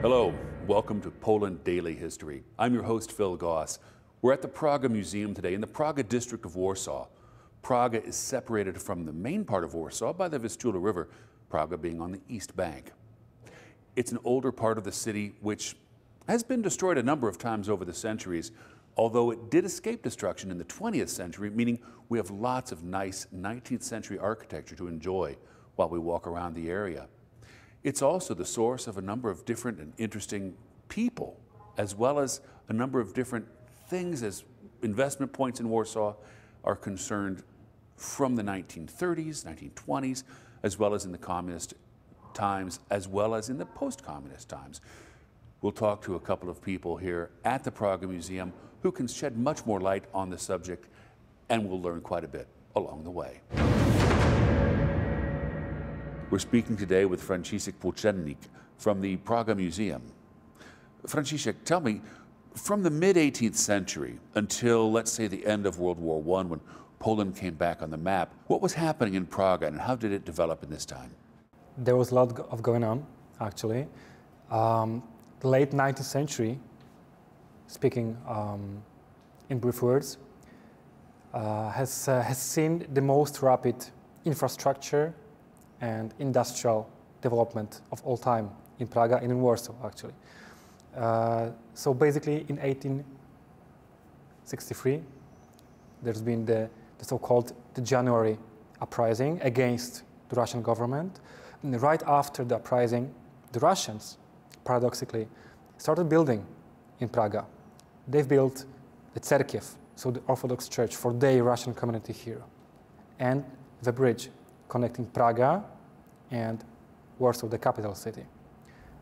Hello, welcome to Poland Daily History. I'm your host, Phil Goss. We're at the Praga Museum today in the Praga district of Warsaw. Praga is separated from the main part of Warsaw by the Vistula River, Praga being on the east bank. It's an older part of the city which has been destroyed a number of times over the centuries, although it did escape destruction in the 20th century, meaning we have lots of nice 19th century architecture to enjoy while we walk around the area. It's also the source of a number of different and interesting people, as well as a number of different things as investment points in Warsaw are concerned from the 1930s, 1920s, as well as in the communist times, as well as in the post-communist times. We'll talk to a couple of people here at the Praga Museum who can shed much more light on the subject, and we'll learn quite a bit along the way. We're speaking today with Franciszek Płócennik from the Praga Museum. Franciszek, tell me, from the mid-18th century until, let's say, the end of World War I, when Poland came back on the map, what was happening in Praga and how did it develop in this time? There was a lot of going on, actually. The late 19th century, speaking in brief words, has seen the most rapid infrastructure and industrial development of all time in Praga and in Warsaw, actually. So basically, in 1863, there's been the so-called January uprising against the Russian government. And right after the uprising, the Russians, paradoxically, started building in Praga. They've built the Cerkiew, so the Orthodox Church, for their Russian community here, and the bridge connecting Praga and Warsaw, the capital city.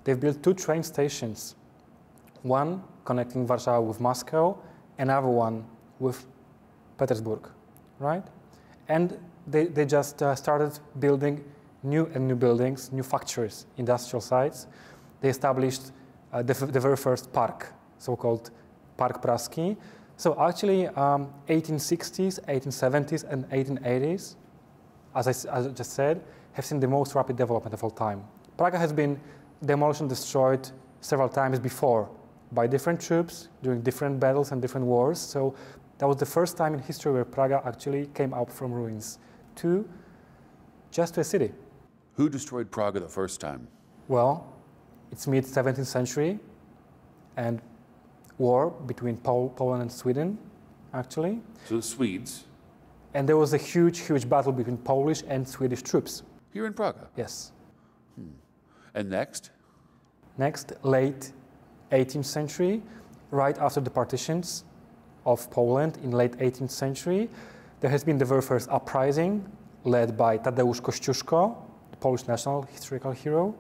They've built 2 train stations, one connecting Warsaw with Moscow, another one with Petersburg, right? And they just started building new buildings, new factories, industrial sites. They established the very first park, so-called Park Praski. So actually, 1860s, 1870s, and 1880s, as I just said, have seen the most rapid development of all time. Praga has been demolished and destroyed several times before by different troops during different battles and different wars. So that was the first time in history where Praga actually came out from ruins to just a city. Who destroyed Praga the first time? Well, it's mid-17th century and war between Poland and Sweden, actually. So the Swedes. And there was a huge battle between Polish and Swedish troops. Here in Praga? Yes. And next? Next, late 18th century, right after the partitions of Poland in late 18th century, there has been the very first uprising led by Tadeusz Kościuszko, the Polish national historical hero.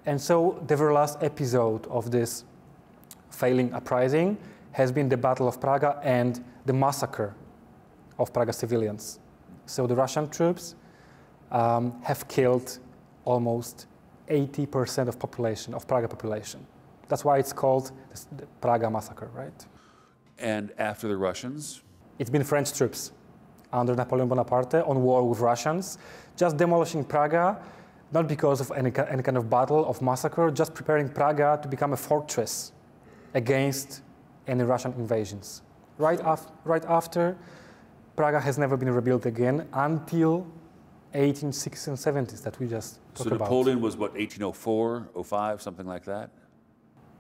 And so the very last episode of this failing uprising has been the Battle of Praga and the massacre of Praga civilians. So the Russian troops have killed almost 80% of Praga population. That's why it's called the Praga massacre, right? And after the Russians? It's been French troops under Napoleon Bonaparte on war with Russians, just demolishing Praga, not because of any kind of battle, of massacre, just preparing Praga to become a fortress against any Russian invasions. Right after, Praga has never been rebuilt again until 1860s and 70s that we just talked about. So Napoleon was what, 1804, 05, something like that?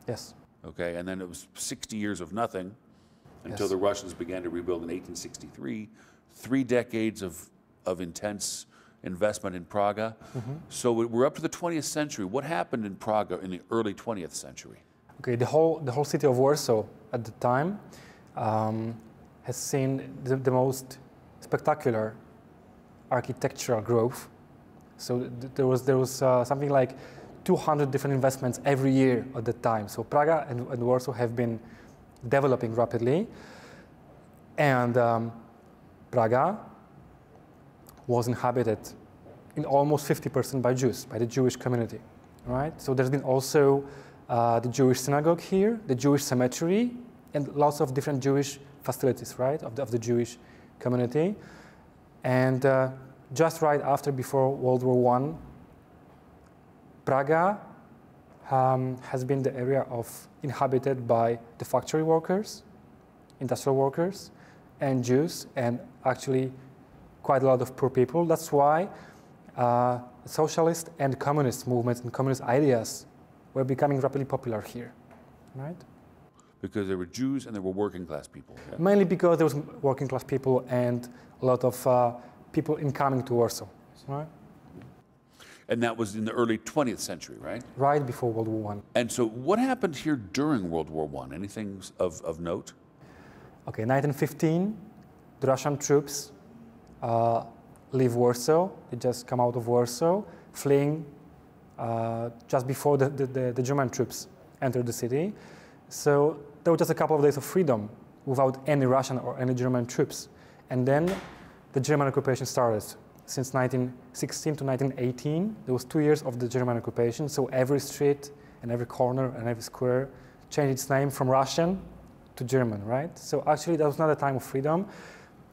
Yes. Okay, and then it was 60 years of nothing until the Russians began to rebuild in 1863. 3 decades of intense investment in Praga. So we're up to the 20th century. What happened in Praga in the early 20th century? Okay, the whole city of Warsaw at the time has seen the most spectacular architectural growth. So there was something like 200 different investments every year at the time. So Praga and Warsaw have been developing rapidly, and Praga was inhabited in almost 50% by Jews, by the Jewish community, right? So there's been also the Jewish synagogue here, the Jewish cemetery, and lots of different Jewish facilities, right, of the Jewish community. And just right after, before World War I, Praga has been the area inhabited by the factory workers, industrial workers, and Jews, and actually quite a lot of poor people. That's why socialist and communist movements and communist ideas were becoming rapidly popular here, right? Because there were Jews and there were working class people. Yeah? Mainly because there was working class people and a lot of people incoming to Warsaw, right? And that was in the early 20th century, right? Right before World War I. And so what happened here during World War I? Anything of note? Okay, 1915, the Russian troops leave Warsaw. They just come out of Warsaw, fleeing just before the German troops entered the city. So there were just a couple of days of freedom without any Russian or any German troops. And then the German occupation started. Since 1916 to 1918, there was 2 years of the German occupation, so every street and every corner and every square changed its name from Russian to German, right? So actually that was not a time of freedom,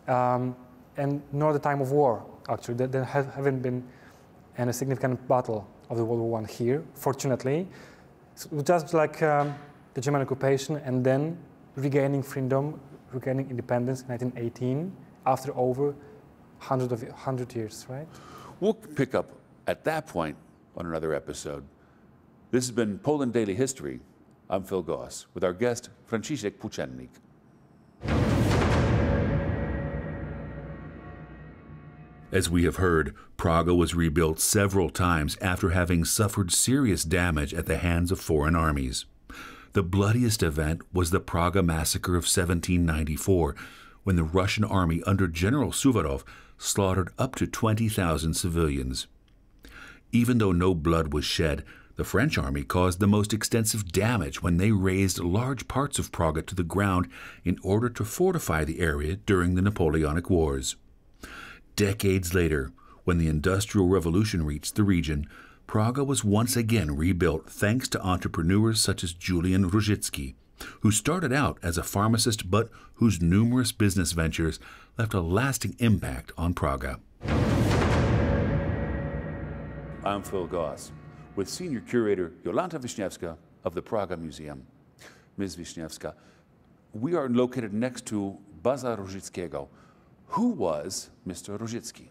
and nor the time of war, actually. There haven't been any significant battle of the World War I here, fortunately. So it was just like the German occupation and then regaining freedom, regaining independence in 1918, after over 100 years, right? We'll pick up at that point on another episode. This has been Poland Daily History. I'm Phil Goss with our guest, Franciszek Płócennik. As we have heard, Praga was rebuilt several times after having suffered serious damage at the hands of foreign armies. The bloodiest event was the Praga Massacre of 1794, when the Russian army under General Suvorov slaughtered up to 20,000 civilians. Even though no blood was shed, the French army caused the most extensive damage when they razed large parts of Praga to the ground in order to fortify the area during the Napoleonic Wars. Decades later, when the Industrial Revolution reached the region, Praga was once again rebuilt thanks to entrepreneurs such as Julian Różycki, who started out as a pharmacist but whose numerous business ventures left a lasting impact on Praga. I'm Phil Goss with Senior Curator Jolanta Wiśniewska of the Praga Museum. Ms. Wiśniewska, we are located next to Baza Różyckiego. Who was Mr. Różycki?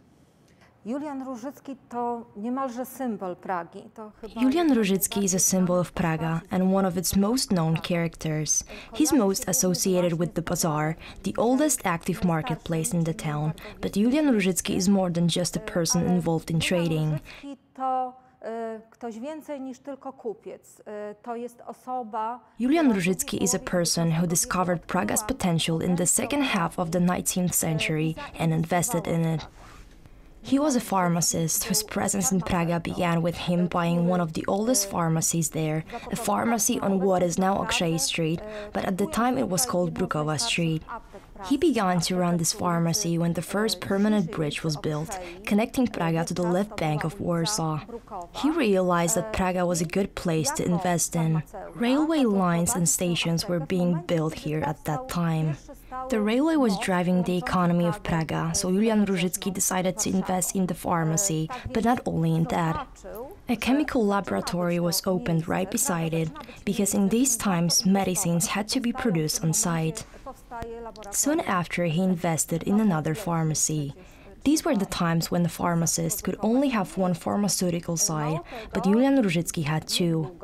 Julian Różycki to niemalże symbol Pragi. Julian Różycki is a symbol of Praga and one of its most known characters. He's most associated with the bazaar, the oldest active marketplace in the town. But Julian Różycki is more than just a person involved in trading. Julian Różycki is a person who discovered Praga's potential in the second half of the 19th century and invested in it. He was a pharmacist whose presence in Praga began with him buying one of the oldest pharmacies there, a pharmacy on what is now Okrzej Street, but at the time it was called Brukowa Street. He began to run this pharmacy when the first permanent bridge was built, connecting Praga to the left bank of Warsaw. He realized that Praga was a good place to invest in. Railway lines and stations were being built here at that time. The railway was driving the economy of Praga, so Julian Różycki decided to invest in the pharmacy, but not only in that. A chemical laboratory was opened right beside it, because in these times medicines had to be produced on site. Soon after, he invested in another pharmacy. These were the times when the pharmacist could only have one pharmaceutical side, but Julian Różycki had two.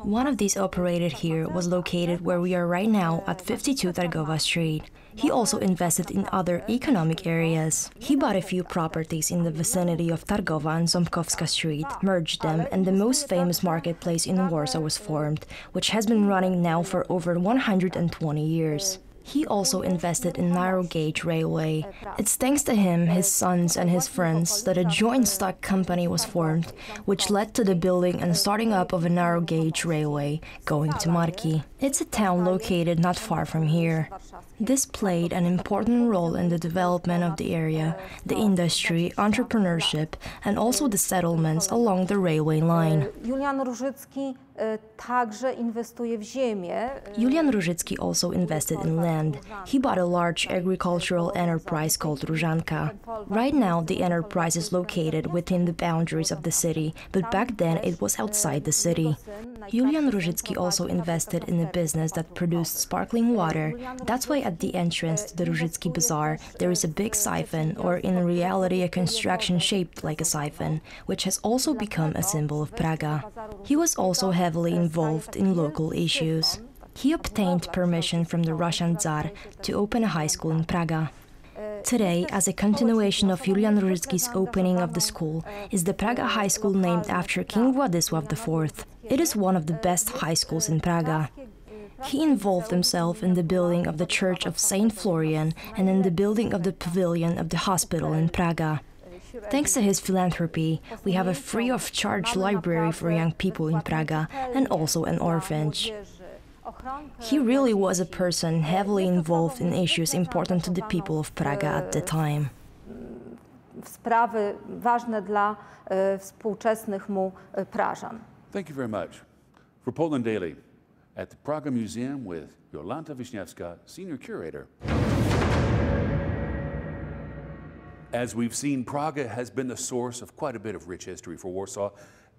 One of these operated here was located where we are right now at 52 Targowa Street. He also invested in other economic areas. He bought a few properties in the vicinity of Targowa and Ząbkowska Street, merged them, and the most famous marketplace in Warsaw was formed, which has been running now for over 120 years. He also invested in narrow gauge railway. It's thanks to him, his sons and his friends that a joint stock company was formed, which led to the building and starting up of a narrow gauge railway going to Marki. It's a town located not far from here. This played an important role in the development of the area, the industry, entrepreneurship, and also the settlements along the railway line. Julian Różycki także inwestuje w ziemię. Julian Różycki also invested in land. He bought a large agricultural enterprise called Różanka. Right now, the enterprise is located within the boundaries of the city, but back then it was outside the city. Julian Różycki also invested in a business that produced sparkling water. That's why at the entrance to the Różycki Bazaar, there is a big siphon, or in reality a construction shaped like a siphon, which has also become a symbol of Praga. He was also heavily involved in local issues. He obtained permission from the Russian Tsar to open a high school in Praga. Today, as a continuation of Julian Różycki's opening of the school, is the Praga High School named after King Władysław IV. It is one of the best high schools in Praga. He involved himself in the building of the Church of Saint Florian and in the building of the pavilion of the hospital in Praga. Thanks to his philanthropy, we have a free-of-charge library for young people in Praga and also an orphanage. He really was a person heavily involved in issues important to the people of Praga at the time. Sprawy ważne dla współczesnych mu Prażan. Thank you very much. For Poland Daily, at the Praga Museum with Jolanta Wiśniewska, Senior Curator. As we've seen, Praga has been the source of quite a bit of rich history for Warsaw,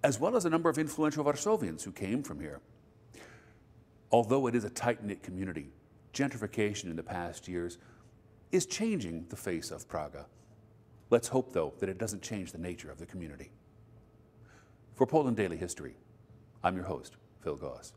as well as a number of influential Warsawians who came from here. Although it is a tight-knit community, gentrification in the past years is changing the face of Praga. Let's hope, though, that it doesn't change the nature of the community. For Poland Daily History, I'm your host, Phil Goss.